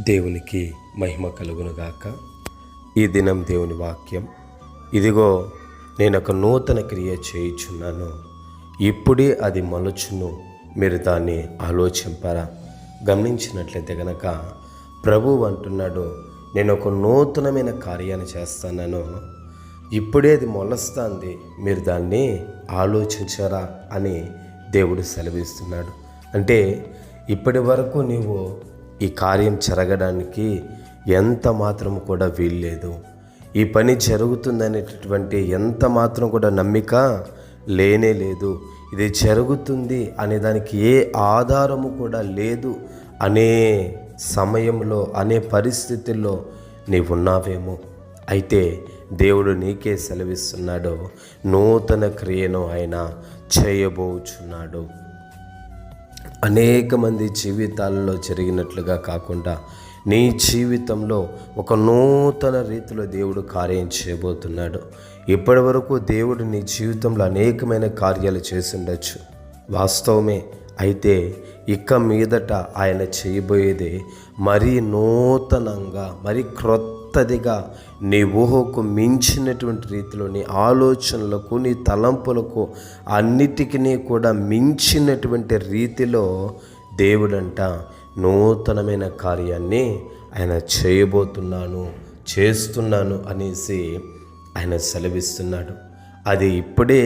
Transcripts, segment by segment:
దేవునికి మహిమ కలుగునుగాక. ఈ దినం దేవుని వాక్యం, ఇదిగో నేను ఒక నూతన క్రియ చేయుచున్నాను, ఇప్పుడే అది మలుచును, మీరు దాన్ని ఆలోచింపరా. గమనించినట్లయితే గనక ప్రభువు అంటున్నాడు, నేను ఒక నూతనమైన కార్యాన్ని చేస్తాను, ఇప్పుడే అది మొలుస్తుంది, మీరు దాన్ని ఆలోచించరా అని దేవుడు సెలవిస్తున్నాడు. అంటే ఇప్పటి వరకు నీవు ఈ కార్యం జరగడానికి ఎంత మాత్రం కూడా వీల్లేదు, ఈ పని జరుగుతుందనేటటువంటి ఎంత మాత్రం కూడా నమ్మిక లేనే లేదు, ఇది జరుగుతుంది అనే దానికి ఏ ఆధారము కూడా లేదు అనే సమయంలో, అనే పరిస్థితుల్లో నీవున్నావేమో. అయితే దేవుడు నీకే సెలవిస్తున్నాడు, నూతన క్రియను ఆయన చేయబోచున్నాడు. అనేక మంది జీవితాలలో జరిగినట్లుగా కాకుండా నీ జీవితంలో ఒక నూతన రీతిలో దేవుడు కార్యం చేయబోతున్నాడు. ఇప్పటి వరకు దేవుడు నీ జీవితంలో అనేకమైన కార్యాలు చేసి ఉండొచ్చు, వాస్తవమే. అయితే ఇక మీదట ఆయన చేయబోయేది మరీ నూతనంగా, మరీ క్రొత్తదిగా, నీ ఊహకు మించినటువంటి రీతిలో, నీ ఆలోచనలకు, నీ తలంపులకు అన్నిటికీ కూడా మించినటువంటి రీతిలో దేవుడంట నూతనమైన కార్యాన్ని ఆయన చేస్తున్నాను అనేసి ఆయన సెలవిస్తున్నాడు. అది ఇప్పుడే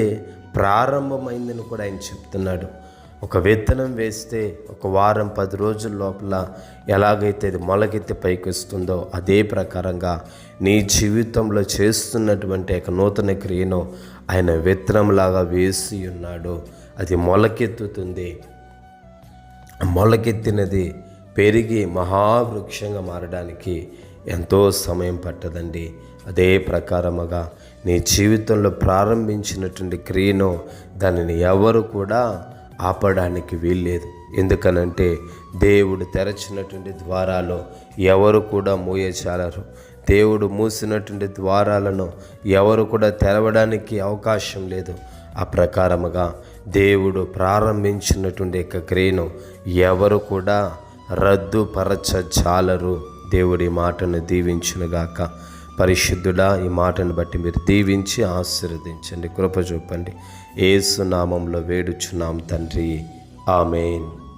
ప్రారంభమైందని కూడా ఆయన చెప్తున్నాడు. ఒక విత్తనం వేస్తే ఒక వారం 10 రోజుల లోపల ఎలాగైతే అది మొలకెత్తి పైకి వస్తుందో, అదే ప్రకారంగా నీ జీవితంలో చేస్తున్నటువంటి ఒక నూతన క్రియను ఆయన విత్తనంలాగా వేసి ఉన్నాడు. అది మొలకెత్తుతుంది. మొలకెత్తినది పెరిగి మహావృక్షంగా మారడానికి ఎంతో సమయం పట్టదండి. అదే ప్రకారముగా నీ జీవితంలో ప్రారంభించినటువంటి క్రియను దానిని ఎవరు కూడా ఆపడానికి వీల్లేదు. ఎందుకనంటే దేవుడు తెరచినటువంటి ద్వారాలు ఎవరు కూడా మూయచాలరు. దేవుడు మూసినటువంటి ద్వారాలను ఎవరు కూడా తెరవడానికి అవకాశం లేదు. ఆ ప్రకారముగా దేవుడు ప్రారంభించినటువంటి యొక్క క్రియను ఎవరు కూడా రద్దుపరచజాలరు. దేవుడి మాటను దీవించునుగాక. పరిశుద్ధుడా, ఈ మాటను బట్టి మీరు దీవించి ఆశీర్వదించండి, కృప చూపండి. యేసు నామంలో వేడుచున్నాం తండ్రి, ఆమేన్.